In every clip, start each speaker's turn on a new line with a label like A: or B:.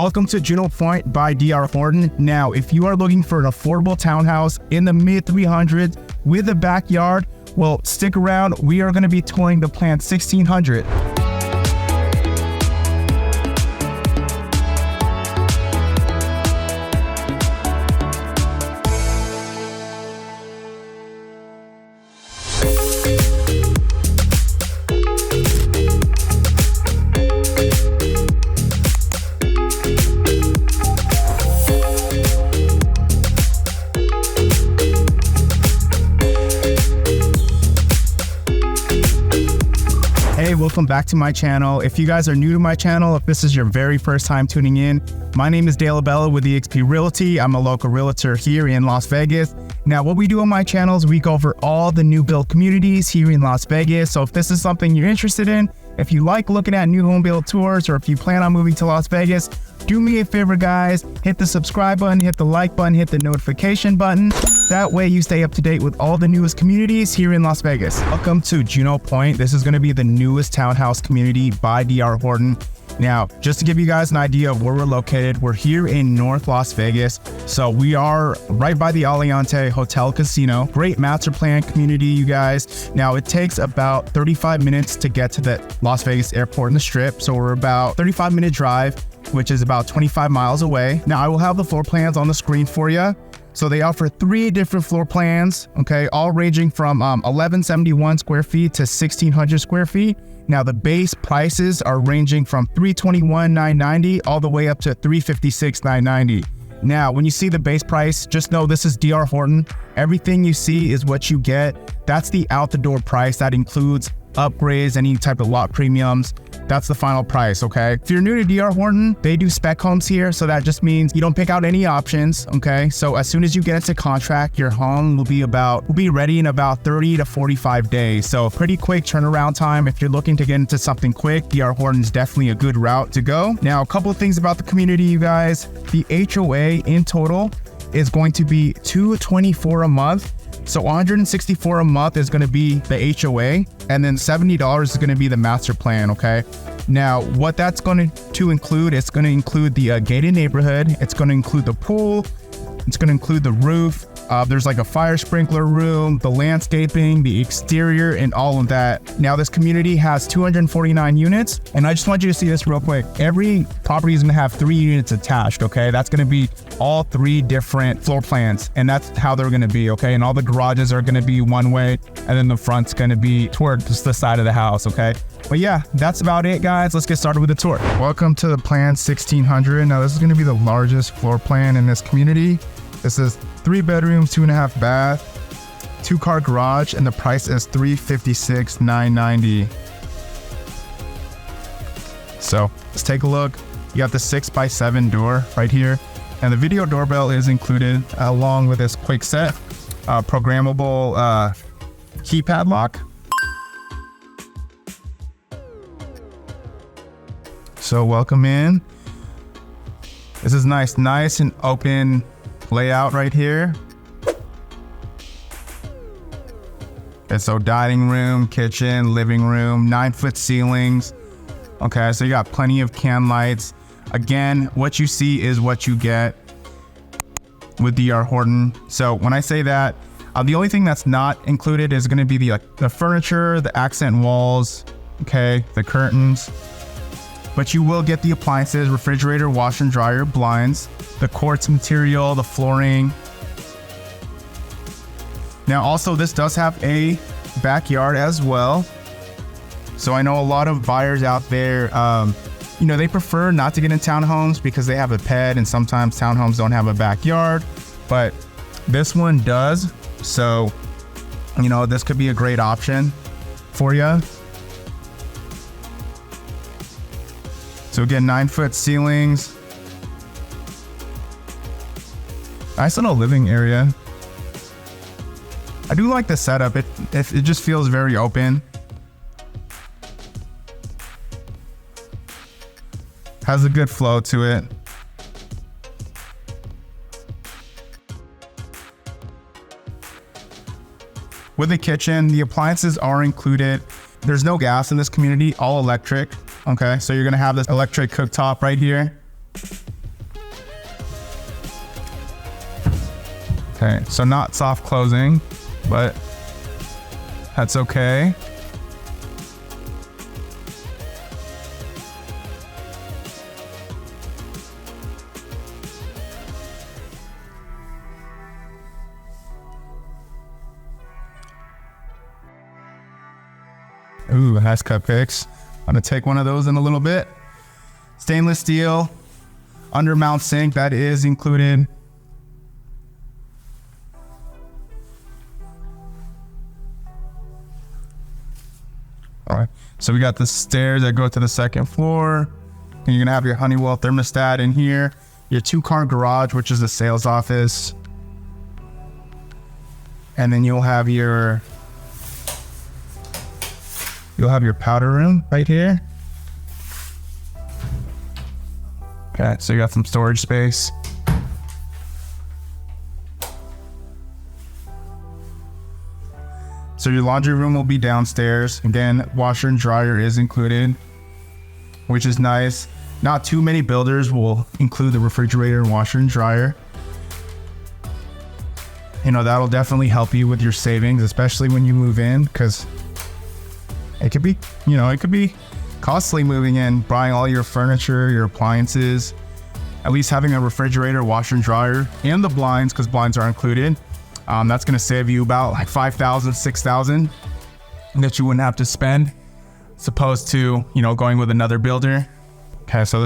A: Welcome to Juno Point by DR Horton. Now, if you are looking for an affordable townhouse in the mid 300s with a backyard, well, stick around. We are going to be touring the Plan 1600. Hey, welcome back to my channel. If you guys are new to my channel, if this is your very first time tuning in, my name is Dale Abella with eXp Realty. I'm a local realtor here in Las Vegas. Now, what we do on my channel is we go over all the new build communities here in Las Vegas. So if this is something you're interested in, if you like looking at new home build tours, or if you plan on moving to Las Vegas, do me a favor, guys, hit the subscribe button, hit the like button, hit the notification button. That way you stay up to date with all the newest communities here in Las Vegas. Welcome to Juno Point. This is going to be the newest townhouse community by DR Horton. Now, just to give you guys an idea of where we're located, we're here in North Las Vegas. So we are right by the Aliante Hotel Casino. Great master plan community, you guys. Now, it takes about 35 minutes to get to the Las Vegas airport and the Strip. So we're about 35-minute drive, which is about 25 miles away. Now, I will have the floor plans on the screen for you. So they offer 3 different floor plans, okay, all ranging from 1171 square feet to 1600 square feet. Now, the base prices are ranging from $321,990 all the way up to $356,990. Now, when you see the base price, just know this is DR Horton. Everything you see is what you get. That's the out-the-door price. That includes upgrades, any type of lot premiums. That's the final price, okay? If you're new to DR Horton, they do spec homes here, so that just means you don't pick out any options, okay? So as soon as you get into contract, your home will be ready in about 30 to 45 days. So pretty quick turnaround time. If you're looking to get into something quick, DR Horton is definitely a good route to go. Now, a couple of things about the community, you guys. The HOA in total is going to be $224 a month. So $164 a month is going to be the HOA, and then $70 is going to be the master plan, okay? Now, what that's going to include, it's going to include the gated neighborhood, it's going to include the pool, it's going to include the roof, there's like a fire sprinkler room, the landscaping, the exterior, and all of that. Now, this community has 249 units, and I just want you to see this real quick. Every property is going to have 3 units attached, okay? That's going to be all 3 different floor plans, and that's how they're going to be, okay? And all the garages are going to be one way, and then the front's going to be towards the side of the house, okay? But yeah, that's about it, guys. Let's get started with the tour. Welcome to the Plan 1600. Now, this is going to be the largest floor plan in this community. This is 3 bedrooms, 2.5 bath, 2-car garage, and the price is $356,990. So let's take a look. You got the 6x7 door right here, and the video doorbell is included along with this quick set, programmable keypad lock. So welcome in. This is nice and open layout right here. Okay, so dining room, kitchen, living room, 9-foot ceilings. Okay, so you got plenty of can lights. Again, what you see is what you get with DR Horton. So when I say that, the only thing that's not included is going to be the furniture, the accent walls, okay, the curtains. But you will get the appliances, refrigerator, washer and dryer, blinds, the quartz material, the flooring. Now, also, this does have a backyard as well. So I know a lot of buyers out there, they prefer not to get in townhomes because they have a pet, and sometimes townhomes don't have a backyard, but this one does. So, this could be a great option for you. So again, 9-foot ceilings. Nice little living area. I do like the setup. It just feels very open. Has a good flow to it. With the kitchen, the appliances are included. There's no gas in this community, all electric. Okay, so you're gonna have this electric cooktop right here. Okay, so not soft closing, but that's okay. Ooh, it has cupcakes. I'm gonna take one of those in a little bit. Stainless steel, undermount sink, that is included. All right, so we got the stairs that go to the second floor. And you're gonna have your Honeywell thermostat in here. Your 2-car garage, which is the sales office. And then you'll have your powder room right here. Okay, so you got some storage space. So your laundry room will be downstairs. Again, washer and dryer is included, which is nice. Not too many builders will include the refrigerator and washer and dryer. You know, that'll definitely help you with your savings, especially when you move in, because it could be, you know, it could be costly moving in, buying all your furniture, your appliances. At least having a refrigerator, washer and dryer, and the blinds, because blinds are included. That's going to save you about like $5,000, $6,000 that you wouldn't have to spend, as opposed to, you know, going with another builder. Okay, so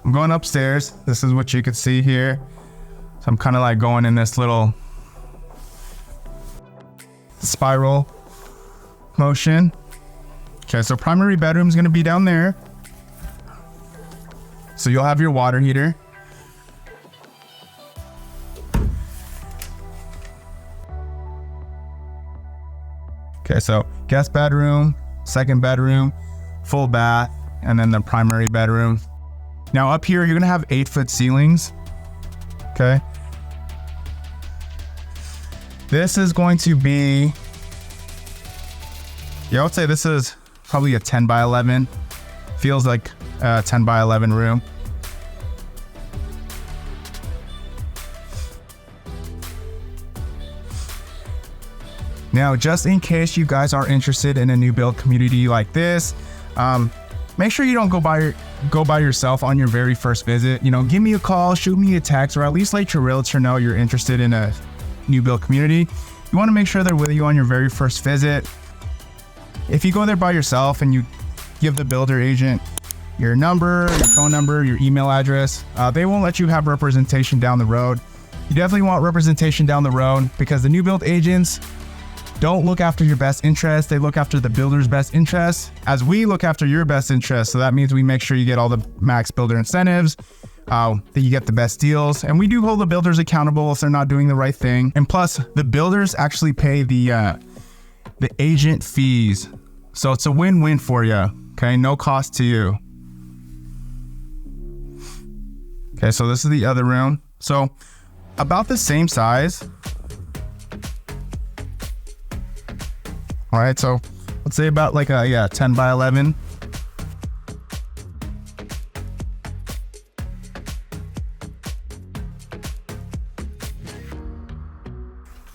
A: I'm going upstairs. This is what you can see here. So I'm kind of like going in this little spiral motion. Okay, so primary bedroom is going to be down there. So you'll have your water heater. Okay, so guest bedroom, second bedroom, full bath, and then the primary bedroom. Now up here, you're going to have 8-foot ceilings. Okay. This is going to be, yeah, I would say this is probably a 10 by 11. Feels like a 10 by 11 room. Now, just in case you guys are interested in a new build community like this, make sure you don't go by yourself on your very first visit. You know, give me a call, shoot me a text, or at least let your realtor know you're interested in a new build community. You want to make sure they're with you on your very first visit. If you go there by yourself and you give the builder agent your number, your phone number, your email address, they won't let you have representation down the road. You definitely want representation down the road, because the new build agents don't look after your best interest. They look after the builder's best interest, as we look after your best interest. So that means we make sure you get all the max builder incentives, that you get the best deals. And we do hold the builders accountable if they're not doing the right thing. And plus, the builders actually pay the agent fees. So it's a win-win for you. Okay, no cost to you. Okay, so this is the other room. So about the same size. All right, so let's say about like a 10 by 11.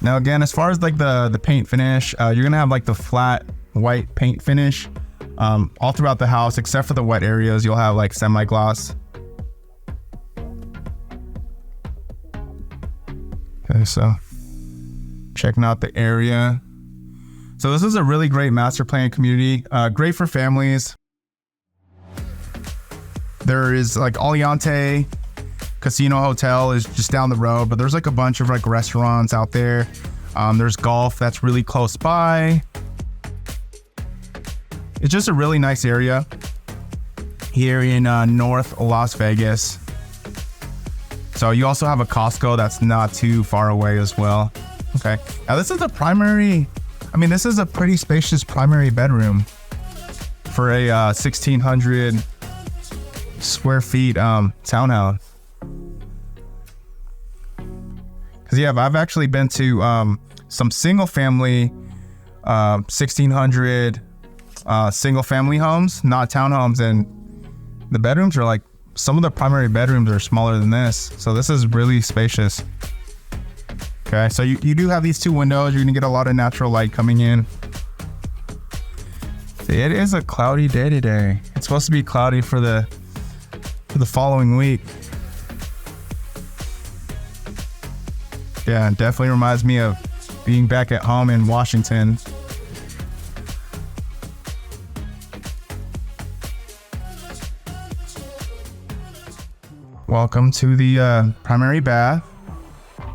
A: Now again, as far as like the paint finish, you're gonna have like the flat white paint finish all throughout the house, except for the wet areas. You'll have like semi-gloss. Okay, so checking out the area. So this is a really great master plan community, great for families. There is like Aliante Casino Hotel is just down the road, but there's like a bunch of like restaurants out there. There's golf that's really close by. It's just a really nice area here in North Las Vegas. So you also have a Costco that's not too far away as well. Okay, now this is a primary, I mean, this is a pretty spacious primary bedroom for a 1,600 square feet townhouse. Because yeah, I've actually been to some single family 1,600 single family homes, not townhomes, and the bedrooms are like, some of the primary bedrooms are smaller than this. So this is really spacious. Okay, so you do have these 2 windows. You're gonna get a lot of natural light coming in. It is a cloudy day today. It's supposed to be cloudy for the following week. Yeah, it definitely reminds me of being back at home in Washington. Welcome to the primary bath.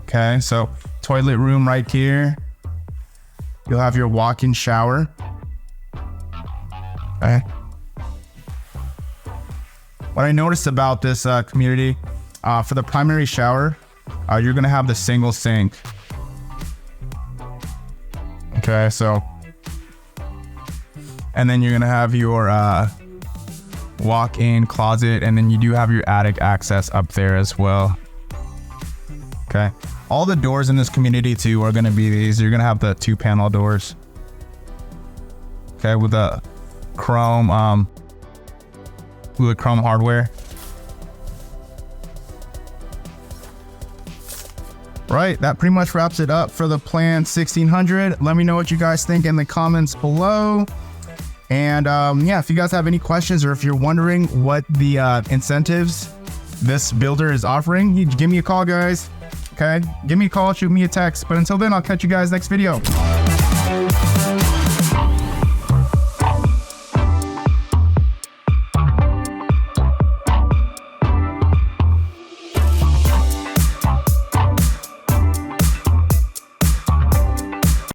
A: Okay, so toilet room right here. You'll have your walk-in shower. Okay. What I noticed about this community, for the primary shower, you're gonna have the single sink. Okay, so, and then you're gonna have your walk-in closet, and then you do have your attic access up there as well. Okay, all the doors in this community too are gonna be these. You're gonna have the 2 panel doors. Okay, with the chrome hardware. Right, that pretty much wraps it up for the plan 1600. Let me know what you guys think in the comments below. And yeah, if you guys have any questions, or if you're wondering what the incentives this builder is offering, you give me a call, guys. Okay, give me a call, shoot me a text. But until then, I'll catch you guys next video.